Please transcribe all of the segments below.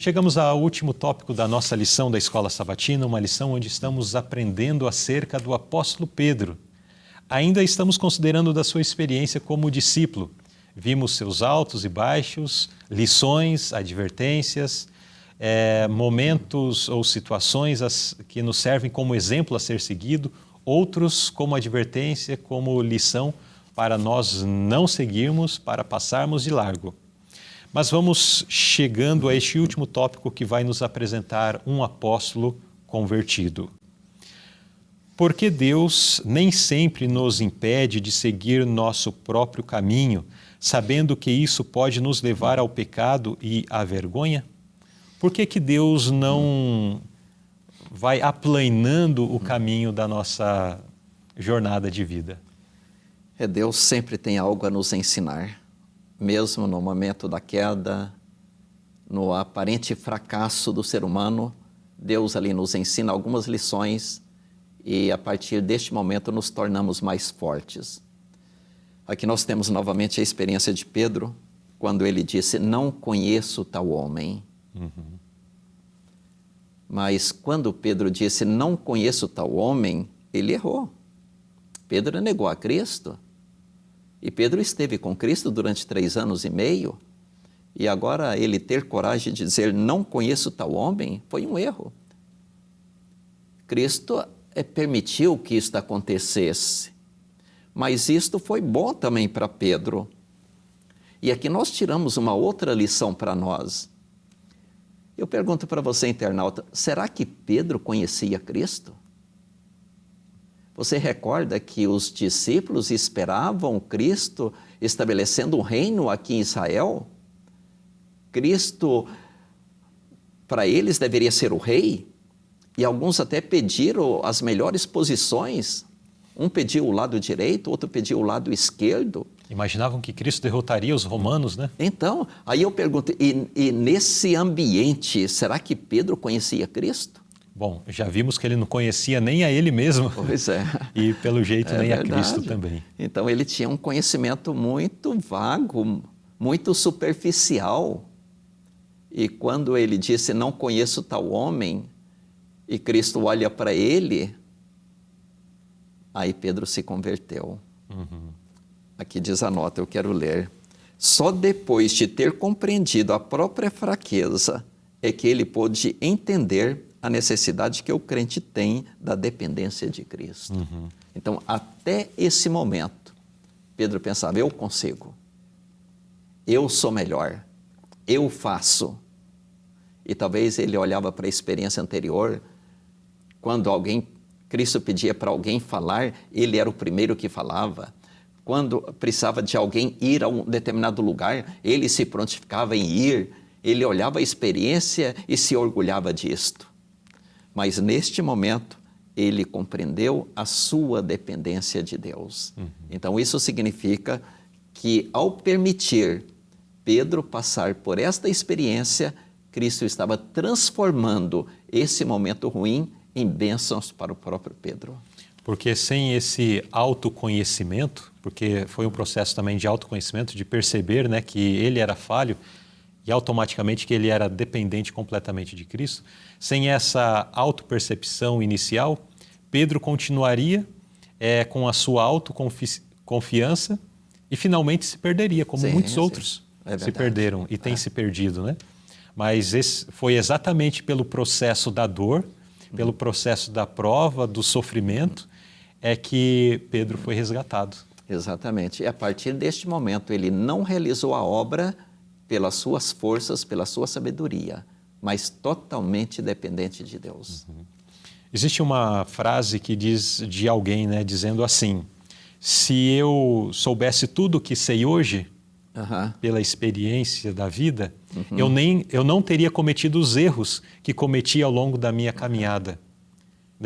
Chegamos ao último tópico da nossa lição da Escola Sabatina, uma lição onde estamos aprendendo acerca do apóstolo Pedro. Ainda estamos considerando da sua experiência como discípulo. Vimos seus altos e baixos, lições, advertências, momentos ou situações que nos servem como exemplo a ser seguido, outros como advertência, como lição para nós não seguirmos, para passarmos de largo. Mas vamos chegando a este último tópico que vai nos apresentar um apóstolo convertido. Porque Deus nem sempre nos impede de seguir nosso próprio caminho, sabendo que isso pode nos levar ao pecado e à vergonha? Por que Deus não vai aplanando o caminho da nossa jornada de vida? Deus sempre tem algo a nos ensinar. Mesmo no momento da queda, no aparente fracasso do ser humano, Deus ali nos ensina algumas lições e a partir deste momento nos tornamos mais fortes. Aqui nós temos novamente a experiência de Pedro, quando ele disse, não conheço tal homem. Mas quando Pedro disse, não conheço tal homem, ele errou. Pedro negou a Cristo. E Pedro esteve com Cristo durante 3 anos e meio, e agora ele ter coragem de dizer, não conheço tal homem, foi um erro. Cristo permitiu que isto acontecesse, mas isto foi bom também para Pedro. E aqui nós tiramos uma outra lição para nós. Eu pergunto para você, internauta, será que Pedro conhecia Cristo? Você recorda que os discípulos esperavam Cristo estabelecendo um reino aqui em Israel? Cristo, para eles, deveria ser o rei, e alguns até pediram as melhores posições. Um pediu o lado direito, outro pediu o lado esquerdo. Imaginavam que Cristo derrotaria os romanos, né? Então, aí eu pergunto, e nesse ambiente, será que Pedro conhecia Cristo? Bom, já vimos que ele não conhecia nem a ele mesmo. Pois é. E pelo jeito nem verdade. a Cristo também. Então ele tinha um conhecimento muito vago, muito superficial. E quando ele disse, não conheço tal homem, e Cristo olha para ele, aí Pedro se converteu. Aqui diz a nota, eu quero ler. Só depois de ter compreendido a própria fraqueza é que ele pôde entender a necessidade que o crente tem da dependência de Cristo. Então, até esse momento, Pedro pensava, eu consigo, eu sou melhor, eu faço. E talvez ele olhava para a experiência anterior, quando Cristo pedia para alguém falar, ele era o primeiro que falava. Quando precisava de alguém ir a um determinado lugar, ele se prontificava em ir, ele olhava a experiência e se orgulhava disto. Mas neste momento, ele compreendeu a sua dependência de Deus. Então isso significa que ao permitir Pedro passar por esta experiência, Cristo estava transformando esse momento ruim em bênçãos para o próprio Pedro. Porque sem esse autoconhecimento, porque foi um processo também de autoconhecimento, de perceber, né, que ele era falho e automaticamente que ele era dependente completamente de Cristo, sem essa autopercepção inicial, Pedro continuaria com a sua autoconfiança e finalmente se perderia, como muitos outros se perderam e têm se perdido, né? Mas foi exatamente pelo processo da dor, pelo processo da prova, do sofrimento, é que Pedro foi resgatado. Exatamente. E a partir deste momento, ele não realizou a obra pelas suas forças, pela sua sabedoria, mas totalmente dependente de Deus. Existe uma frase que diz de alguém, né, dizendo assim, se eu soubesse tudo o que sei hoje, pela experiência da vida, eu não teria cometido os erros que cometi ao longo da minha caminhada.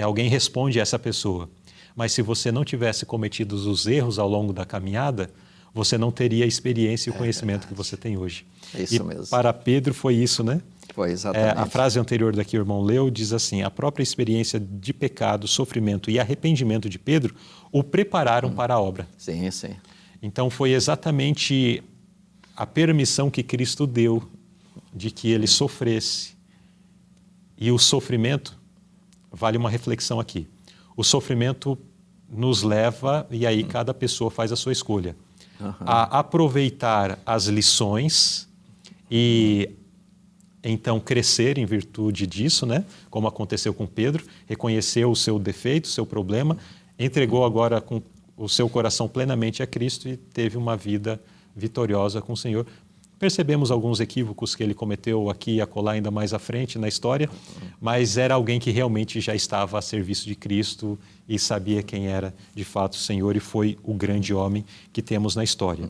Alguém responde a essa pessoa, mas se você não tivesse cometido os erros ao longo da caminhada, você não teria a experiência e o conhecimento que você tem hoje. É isso mesmo. Para Pedro foi isso, né? Foi exatamente. A frase anterior daqui o irmão leu diz assim, a própria experiência de pecado, sofrimento e arrependimento de Pedro o prepararam para a obra. Sim, sim. Então foi exatamente a permissão que Cristo deu de que ele sofresse. E o sofrimento, vale uma reflexão aqui, o sofrimento nos leva, e aí cada pessoa faz a sua escolha, a aproveitar as lições e então crescer em virtude disso, né? Como aconteceu com Pedro, reconheceu o seu defeito, o seu problema, entregou agora com o seu coração plenamente a Cristo e teve uma vida vitoriosa com o Senhor. Percebemos alguns equívocos que ele cometeu aqui e acolá ainda mais à frente na história, mas era alguém que realmente já estava a serviço de Cristo e sabia quem era de fato o Senhor e foi o grande homem que temos na história.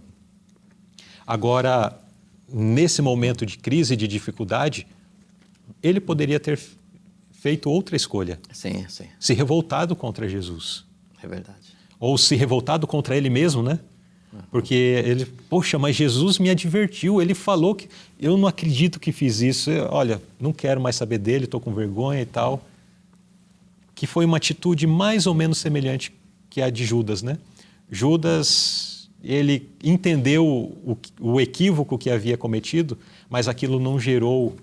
Agora, nesse momento de crise e de dificuldade, ele poderia ter feito outra escolha. Sim, sim. Se revoltado contra Jesus. É verdade. Ou se revoltado contra ele mesmo, né? Porque ele, poxa, mas Jesus me advertiu, ele falou que eu não acredito que fiz isso, olha, não quero mais saber dele, estou com vergonha e tal. Que foi uma atitude mais ou menos semelhante que a de Judas, né? Judas, ele entendeu o equívoco que havia cometido, mas aquilo não gerou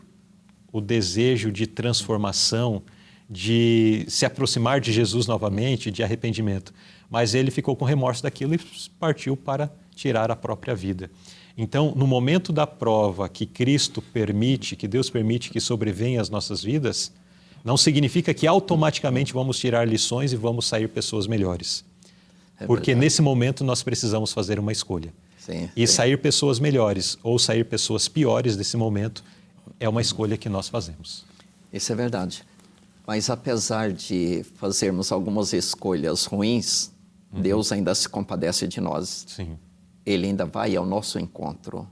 o desejo de transformação, de se aproximar de Jesus novamente, de arrependimento. Mas ele ficou com remorso daquilo e partiu para tirar a própria vida. Então, no momento da prova que Cristo permite, que Deus permite que sobrevenha às nossas vidas, não significa que automaticamente vamos tirar lições e vamos sair pessoas melhores. Porque nesse momento nós precisamos fazer uma escolha. Sim, e sim. sair pessoas melhores ou sair pessoas piores desse momento é uma escolha que nós fazemos. Isso é verdade. Mas apesar de fazermos algumas escolhas ruins, Deus ainda se compadece de nós. Sim. Ele ainda vai ao nosso encontro.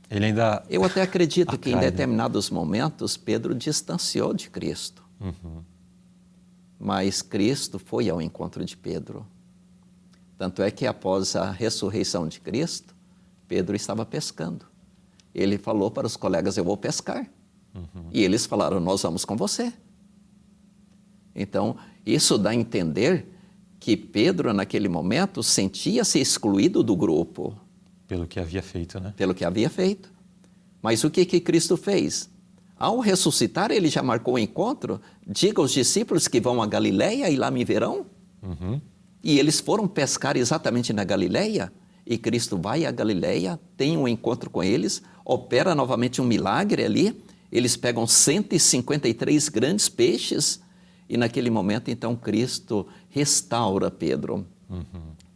Ele ainda... Eu até acredito que em atrai, né? determinados momentos Pedro distanciou de Cristo. Mas Cristo foi ao encontro de Pedro. Tanto é que após a ressurreição de Cristo, Pedro estava pescando. Ele falou para os colegas, eu vou pescar. E eles falaram, nós vamos com você. Então, isso dá a entender que Pedro, naquele momento, sentia-se excluído do grupo. Pelo que havia feito, né? Pelo que havia feito. Mas o que Cristo fez? Ao ressuscitar, ele já marcou o encontro. Diga aos discípulos que vão a Galileia e lá me verão. E eles foram pescar exatamente na Galileia. E Cristo vai à Galileia, tem um encontro com eles, opera novamente um milagre ali. Eles pegam 153 grandes peixes. E naquele momento, então, Cristo restaura Pedro.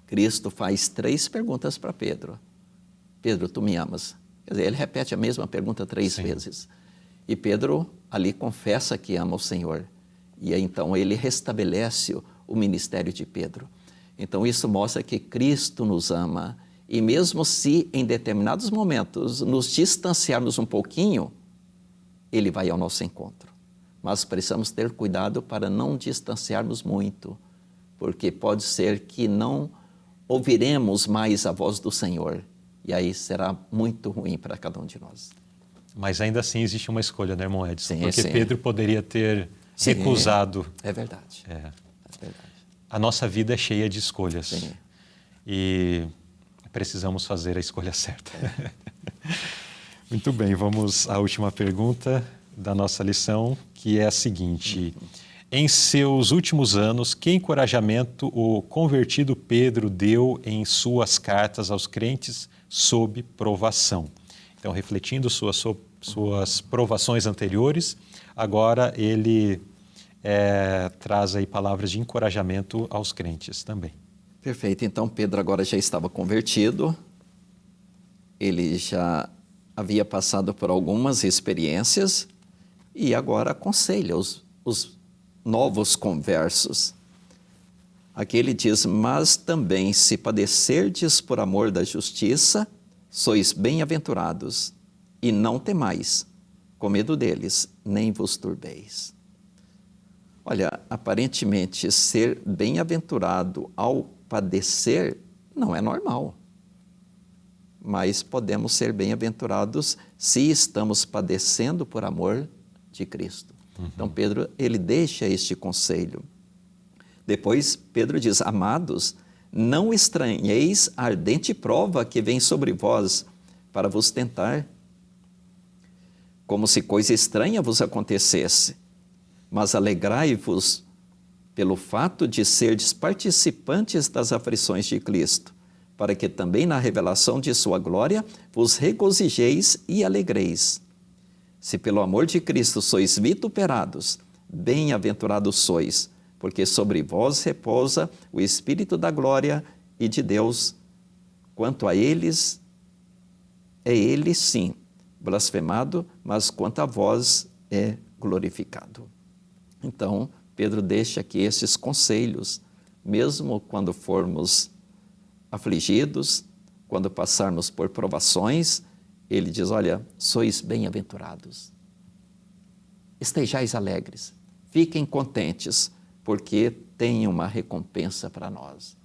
Cristo faz 3 perguntas para Pedro. Pedro, tu me amas? Quer dizer, ele repete a mesma pergunta 3 vezes. E Pedro ali confessa que ama o Senhor. E aí, então, ele restabelece o ministério de Pedro. Então, isso mostra que Cristo nos ama. E mesmo se, em determinados momentos, nos distanciarmos um pouquinho, ele vai ao nosso encontro. Mas precisamos ter cuidado para não distanciarmos muito, porque pode ser que não ouviremos mais a voz do Senhor, e aí será muito ruim para cada um de nós. Mas ainda assim existe uma escolha, né, irmão Edson? Sim, porque sim. Pedro poderia ter recusado. É verdade. É. É verdade. A nossa vida é cheia de escolhas. Sim. E precisamos fazer a escolha certa. Muito bem, vamos à última pergunta da nossa lição, que é a seguinte. Em seus últimos anos, que encorajamento o convertido Pedro deu em suas cartas aos crentes sob provação? Então, refletindo suas provações anteriores, agora ele traz aí palavras de encorajamento aos crentes também. Perfeito. Então, Pedro agora já estava convertido, ele já havia passado por algumas experiências e agora aconselha os novos conversos. Aqui ele diz, mas também se padecerdes por amor da justiça, sois bem-aventurados, e não temais, com medo deles, nem vos turbeis. Olha, aparentemente ser bem-aventurado ao padecer não é normal. Mas podemos ser bem-aventurados se estamos padecendo por amor de Cristo. Então Pedro, ele deixa este conselho. Depois Pedro diz, amados, não estranheis a ardente prova que vem sobre vós para vos tentar. como se coisa estranha vos acontecesse, mas alegrai-vos pelo fato de serdes participantes das aflições de Cristo, para que também na revelação de sua glória vos regozijeis e alegreis. Se pelo amor de Cristo sois vituperados, bem-aventurados sois, porque sobre vós repousa o Espírito da glória e de Deus. Quanto a eles, é ele sim blasfemado, mas quanto a vós é glorificado. Então, Pedro deixa aqui esses conselhos, mesmo quando formos afligidos, quando passarmos por provações, ele diz, olha, sois bem-aventurados. Estejais alegres, fiquem contentes, porque tem uma recompensa para nós.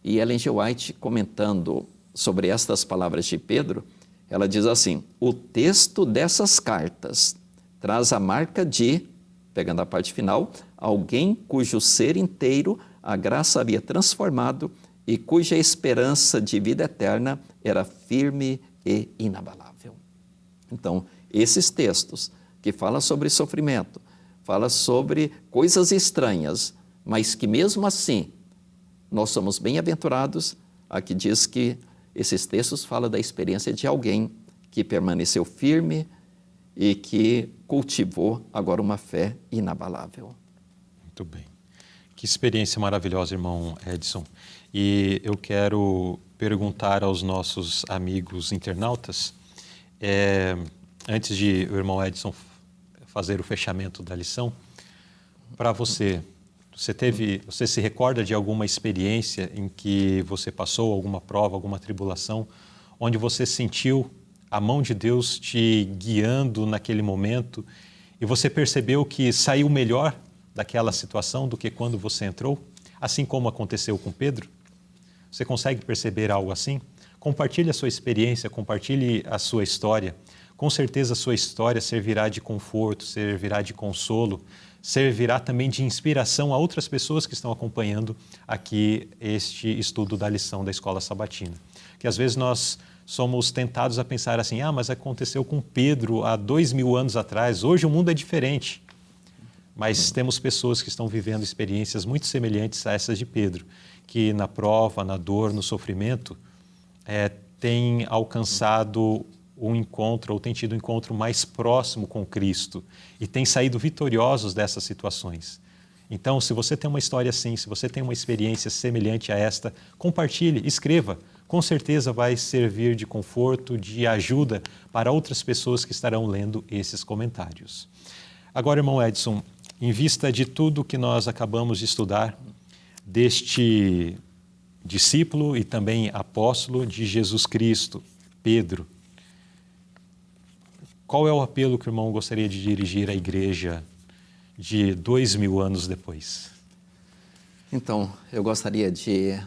E Ellen G. White, comentando sobre estas palavras de Pedro, ela diz assim, o texto dessas cartas traz a marca de, pegando a parte final, alguém cujo ser inteiro a graça havia transformado e cuja esperança de vida eterna era firme e inabalável. Então, esses textos que falam sobre sofrimento, falam sobre coisas estranhas, mas que mesmo assim nós somos bem-aventurados, aqui diz que esses textos falam da experiência de alguém que permaneceu firme e que cultivou agora uma fé inabalável. Muito bem. Que experiência maravilhosa, irmão Edson. E eu quero perguntar aos nossos amigos internautas, antes de o irmão Edson fazer o fechamento da lição, para você se recorda de alguma experiência em que você passou alguma prova, alguma tribulação, onde você sentiu a mão de Deus te guiando naquele momento e você percebeu que saiu melhor daquela situação do que quando você entrou? Assim como aconteceu com Pedro? Você consegue perceber algo assim? Compartilhe a sua experiência, compartilhe a sua história. Com certeza a sua história servirá de conforto, servirá de consolo, servirá também de inspiração a outras pessoas que estão acompanhando aqui este estudo da lição da Escola Sabatina. Que às vezes nós somos tentados a pensar assim, mas aconteceu com Pedro há 2000 anos atrás, hoje o mundo é diferente. Mas temos pessoas que estão vivendo experiências muito semelhantes a essas de Pedro, que na prova, na dor, no sofrimento, têm alcançado um encontro, ou têm tido um encontro mais próximo com Cristo e têm saído vitoriosos dessas situações. Então, se você tem uma história assim, se você tem uma experiência semelhante a esta, compartilhe, escreva. Com certeza vai servir de conforto, de ajuda para outras pessoas que estarão lendo esses comentários. Agora, irmão Edson, em vista de tudo que nós acabamos de estudar, deste discípulo e também apóstolo de Jesus Cristo, Pedro, qual é o apelo que o irmão gostaria de dirigir à igreja de 2000 anos depois? Então, eu gostaria de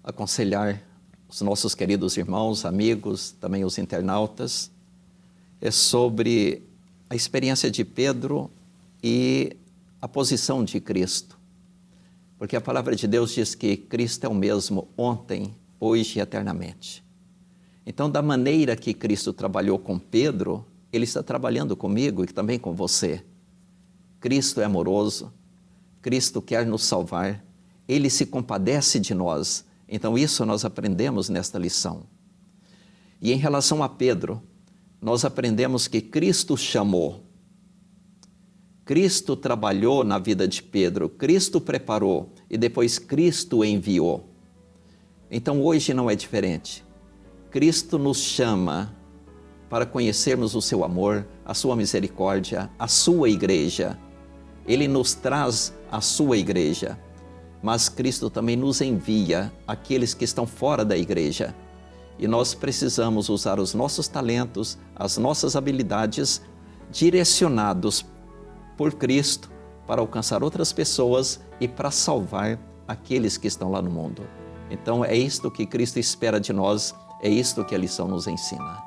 aconselhar os nossos queridos irmãos, amigos, também os internautas, sobre a experiência de Pedro e a posição de Cristo. Porque a palavra de Deus diz que Cristo é o mesmo ontem, hoje e eternamente. Então, da maneira que Cristo trabalhou com Pedro, Ele está trabalhando comigo e também com você. Cristo é amoroso, Cristo quer nos salvar, Ele se compadece de nós. Então, isso nós aprendemos nesta lição. E em relação a Pedro, nós aprendemos que Cristo chamou, Cristo trabalhou na vida de Pedro, Cristo preparou e depois Cristo enviou. Então, hoje não é diferente. Cristo nos chama para conhecermos o seu amor, a sua misericórdia, a sua igreja. Ele nos traz a sua igreja, mas Cristo também nos envia aqueles que estão fora da igreja. E nós precisamos usar os nossos talentos, as nossas habilidades, direcionados por Cristo para alcançar outras pessoas e para salvar aqueles que estão lá no mundo. Então é isto que Cristo espera de nós, é isto que a lição nos ensina.